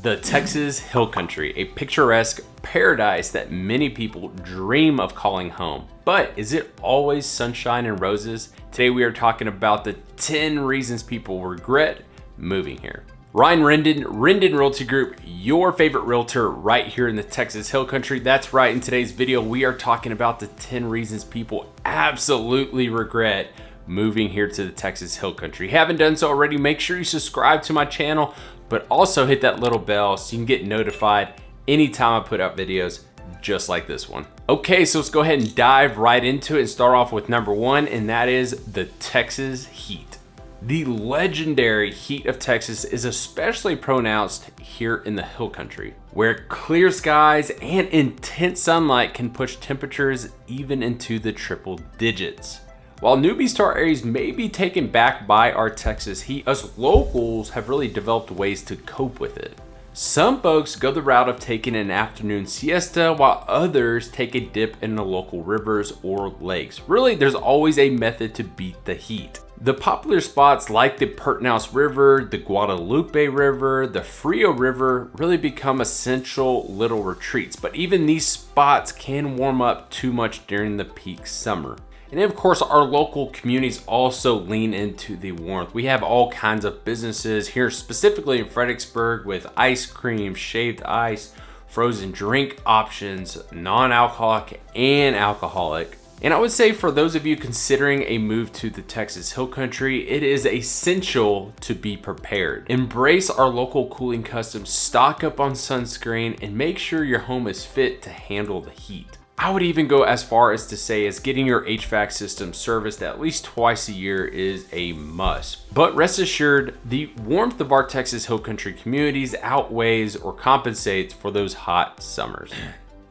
The Texas Hill Country, a picturesque paradise that many people dream of calling home. But is it always sunshine and roses? Today we are talking about the 10 reasons people regret moving here. Ryan Rendon Realty Group, your favorite realtor right here in the Texas Hill Country. That's right, in today's video we are talking about the 10 reasons people absolutely regret moving here to the Texas Hill Country. If you haven't done so already, make sure you subscribe to my channel, but also hit that little bell so you can get notified anytime I put out videos just like this one. Okay, so let's go ahead and dive right into it and start off with number one, and that is the Texas heat. The legendary heat of Texas is especially pronounced here in the Hill Country, where clear skies and intense sunlight can push temperatures even into the triple digits. While newbies to our areas may be taken back by our Texas heat, us locals have really developed ways to cope with it. Some folks go the route of taking an afternoon siesta, while others take a dip in the local rivers or lakes. Really, there's always a method to beat the heat. The popular spots like the Pertinaus River, the Guadalupe River, the Frio River really become essential little retreats, but even these spots can warm up too much during the peak summer. And of course, our local communities also lean into the warmth. We have all kinds of businesses here, specifically in Fredericksburg, with ice cream, shaved ice, frozen drink options, non-alcoholic and alcoholic. And I would say for those of you considering a move to the Texas Hill Country, it is essential to be prepared. Embrace our local cooling customs, stock up on sunscreen, and make sure your home is fit to handle the heat. I would even go as far as to say as getting your HVAC system serviced at least twice a year is a must. But rest assured, the warmth of our Texas Hill Country communities outweighs or compensates for those hot summers.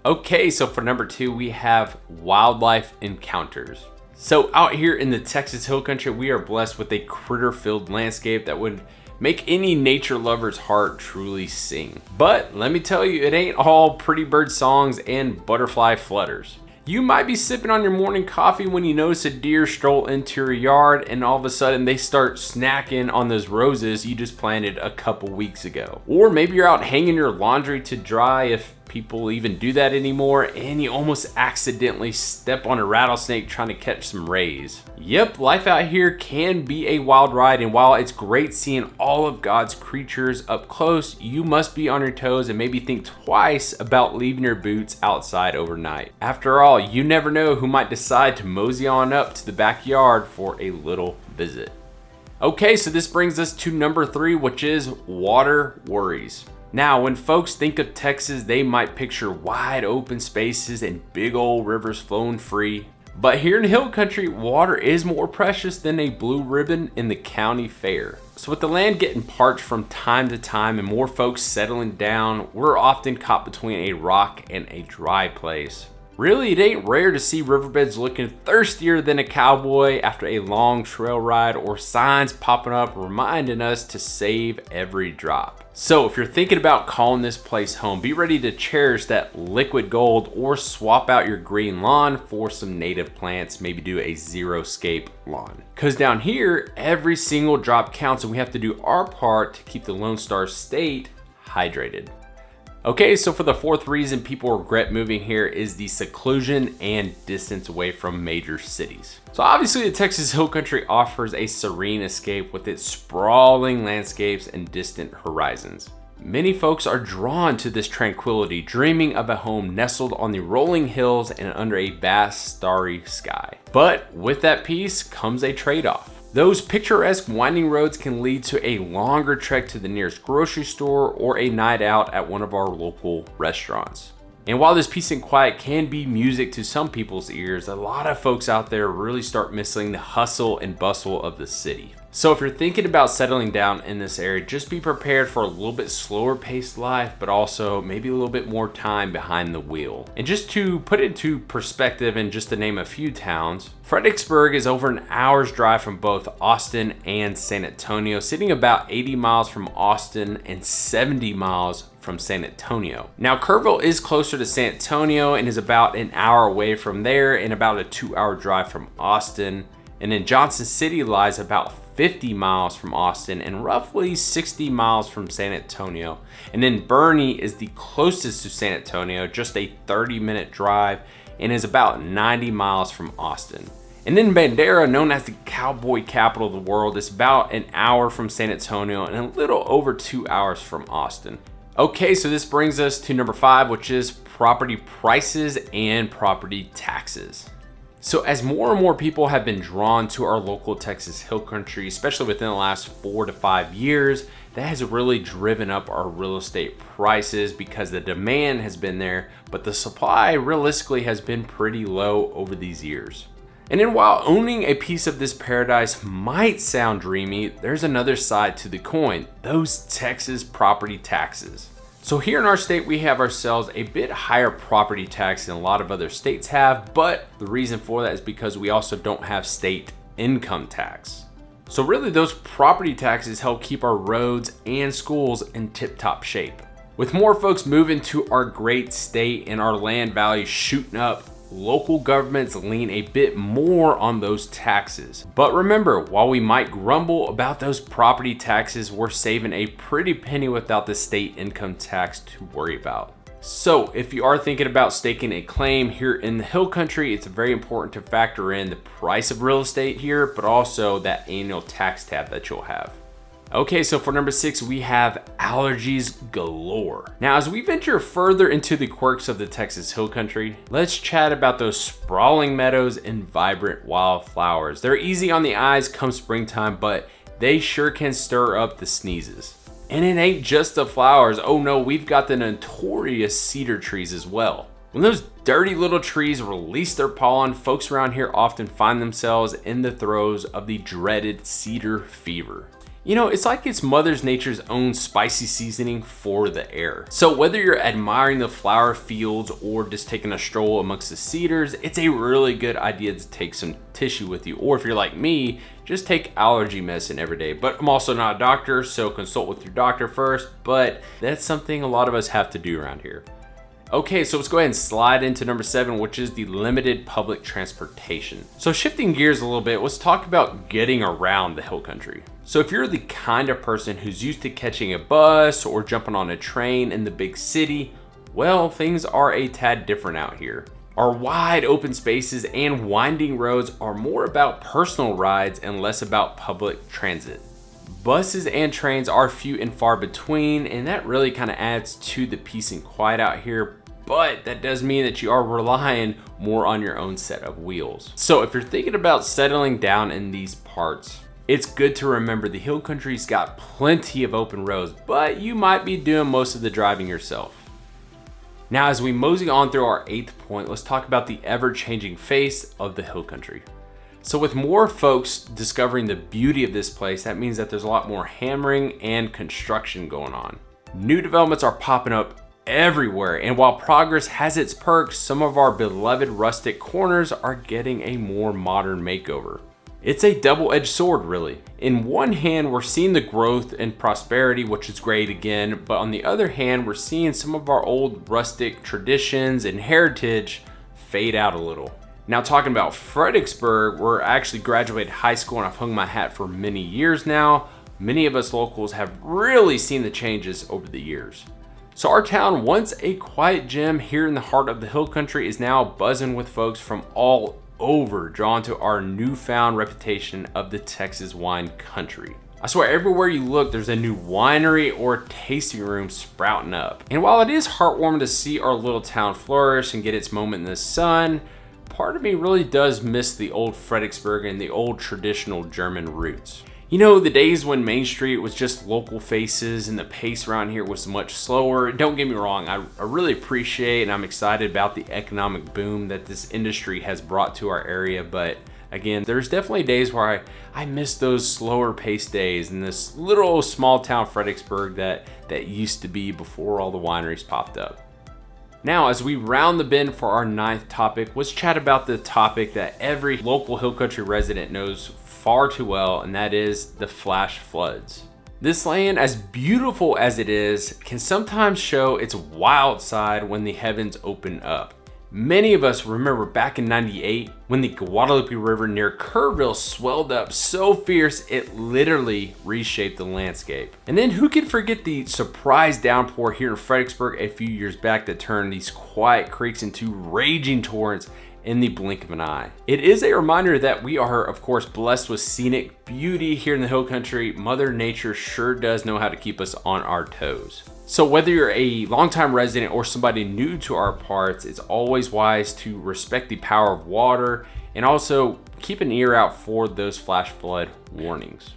Okay, so for number two, we have wildlife encounters. So out here in the Texas Hill Country, we are blessed with a critter-filled landscape that would make any nature lover's heart truly sing. But let me tell you, it ain't all pretty bird songs and butterfly flutters. You might be sipping on your morning coffee when you notice a deer stroll into your yard and all of a sudden they start snacking on those roses you just planted a couple weeks ago. Or maybe you're out hanging your laundry to dry, if people even do that anymore, and you almost accidentally step on a rattlesnake trying to catch some rays. Yep, life out here can be a wild ride, and while it's great seeing all of God's creatures up close, you must be on your toes and maybe think twice about leaving your boots outside overnight. After all, you never know who might decide to mosey on up to the backyard for a little visit. Okay, so this brings us to number three, which is water worries. Now, when folks think of Texas, they might picture wide open spaces and big old rivers flowing free. But here in Hill Country, water is more precious than a blue ribbon in the county fair. So with the land getting parched from time to time and more folks settling down, we're often caught between a rock and a dry place. Really, it ain't rare to see riverbeds looking thirstier than a cowboy after a long trail ride, or signs popping up reminding us to save every drop. So if you're thinking about calling this place home, be ready to cherish that liquid gold or swap out your green lawn for some native plants, maybe do a zero-scape lawn. Because down here, every single drop counts and we have to do our part to keep the Lone Star State hydrated. Okay, so for the fourth reason people regret moving here is the seclusion and distance away from major cities. So obviously the Texas Hill Country offers a serene escape with its sprawling landscapes and distant horizons. Many folks are drawn to this tranquility, dreaming of a home nestled on the rolling hills and under a vast starry sky. But with that peace comes a trade-off. Those picturesque winding roads can lead to a longer trek to the nearest grocery store or a night out at one of our local restaurants. And while this peace and quiet can be music to some people's ears, a lot of folks out there really start missing the hustle and bustle of the city. So if you're thinking about settling down in this area, just be prepared for a little bit slower paced life, but also maybe a little bit more time behind the wheel. And just to put it into perspective and just to name a few towns, Fredericksburg is over an hour's drive from both Austin and San Antonio, sitting about 80 miles from Austin and 70 miles from San Antonio. Now, Kerrville is closer to San Antonio and is about an hour away from there and about a 2-hour drive from Austin. And then Johnson City lies about 50 miles from Austin and roughly 60 miles from San Antonio. And then Boerne is the closest to San Antonio, just a 30-minute drive, and is about 90 miles from Austin. And then Bandera, known as the cowboy capital of the world, is about an hour from San Antonio and a little over 2 hours from Austin. Okay, so this brings us to number 5, which is property prices and property taxes. So as more and more people have been drawn to our local Texas Hill Country, especially within the last 4 to 5 years, that has really driven up our real estate prices because the demand has been there, but the supply realistically has been pretty low over these years. And then while owning a piece of this paradise might sound dreamy, there's another side to the coin, those Texas property taxes. So here in our state, we have ourselves a bit higher property tax than a lot of other states have, but the reason for that is because we also don't have state income tax. So really those property taxes help keep our roads and schools in tip-top shape. With more folks moving to our great state and our land values shooting up, local governments lean a bit more on those taxes. But remember, while we might grumble about those property taxes, we're saving a pretty penny without the state income tax to worry about. So if you are thinking about staking a claim here in the Hill Country, it's very important to factor in the price of real estate here, but also that annual tax tab that you'll have. Okay, so for number 6, we have allergies galore. Now, as we venture further into the quirks of the Texas Hill Country, let's chat about those sprawling meadows and vibrant wildflowers. They're easy on the eyes come springtime, but they sure can stir up the sneezes. And it ain't just the flowers. Oh no, we've got the notorious cedar trees as well. When those dirty little trees release their pollen, folks around here often find themselves in the throes of the dreaded cedar fever. You know, it's like it's Mother Nature's own spicy seasoning for the air. So whether you're admiring the flower fields or just taking a stroll amongst the cedars, it's a really good idea to take some tissue with you. Or if you're like me, just take allergy medicine every day. But I'm also not a doctor, so consult with your doctor first. But that's something a lot of us have to do around here. Okay, so let's go ahead and slide into number 7, which is the limited public transportation. So shifting gears a little bit, let's talk about getting around the Hill Country. So if you're the kind of person who's used to catching a bus or jumping on a train in the big city, well, things are a tad different out here. Our wide open spaces and winding roads are more about personal rides and less about public transit. Buses and trains are few and far between, and that really kind of adds to the peace and quiet out here, but that does mean that you are relying more on your own set of wheels. So if you're thinking about settling down in these parts, it's good to remember the Hill Country's got plenty of open roads, but you might be doing most of the driving yourself. Now, as we mosey on through our 8th point, let's talk about the ever-changing face of the Hill Country. So with more folks discovering the beauty of this place, that means that there's a lot more hammering and construction going on. New developments are popping up everywhere, and while progress has its perks, some of our beloved rustic corners are getting a more modern makeover. It's a double-edged sword, really. In one hand, we're seeing the growth and prosperity, which is great again, but on the other hand, we're seeing some of our old rustic traditions and heritage fade out a little. Now, talking about Fredericksburg, where I actually graduated high school and I've hung my hat for many years now, many of us locals have really seen the changes over the years. So our town, once a quiet gem here in the heart of the Hill Country, is now buzzing with folks from all over, drawn to our newfound reputation of the Texas wine country. I swear everywhere you look, there's a new winery or tasting room sprouting up. And while it is heartwarming to see our little town flourish and get its moment in the sun, part of me really does miss the old Fredericksburg and the old traditional German roots. You know, the days when Main Street was just local faces and the pace around here was much slower. Don't get me wrong, I really appreciate and I'm excited about the economic boom that this industry has brought to our area, but again, there's definitely days where I miss those slower paced days in this little small town Fredericksburg that used to be before all the wineries popped up. Now, as we round the bend for our 9th topic, let's chat about the topic that every local Hill Country resident knows far too well, and that is the flash floods. This land, as beautiful as it is, can sometimes show its wild side when the heavens open up. Many of us remember back in '98 when the Guadalupe River near Kerrville swelled up so fierce it literally reshaped the landscape. And then who can forget the surprise downpour here in Fredericksburg a few years back that turned these quiet creeks into raging torrents in the blink of an eye. It is a reminder that we are, of course, blessed with scenic beauty here in the hill country. Mother Nature sure does know how to keep us on our toes. So whether you're a longtime resident or somebody new to our parts, it's always wise to respect the power of water and also keep an ear out for those flash flood warnings.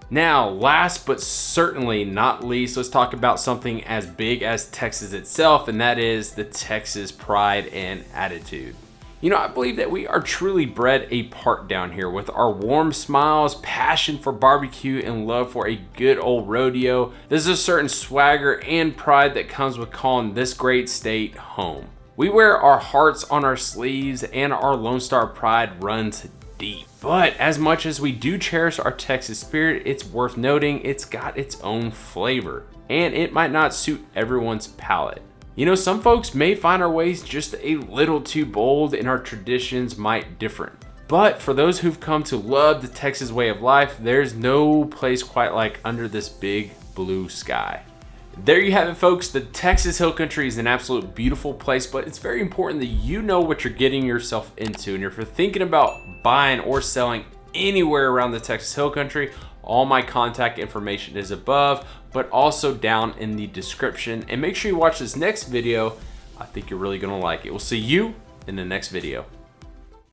Now, last but certainly not least, let's talk about something as big as Texas itself, and that is the Texas pride and attitude. You know, I believe that we are truly bred apart down here with our warm smiles, passion for barbecue, and love for a good old rodeo. There's a certain swagger and pride that comes with calling this great state home. We wear our hearts on our sleeves and our Lone Star pride runs deep. But as much as we do cherish our Texas spirit, it's worth noting it's got its own flavor and it might not suit everyone's palate. You know, some folks may find our ways just a little too bold and our traditions might differ. But for those who've come to love the Texas way of life, there's no place quite like under this big blue sky. There you have it, folks. The Texas Hill Country is an absolute beautiful place, but it's very important that you know what you're getting yourself into. And if you're thinking about buying or selling anywhere around the Texas Hill Country, all my contact information is above, but also down in the description. And make sure you watch this next video. I think you're really gonna like it. We'll see you in the next video.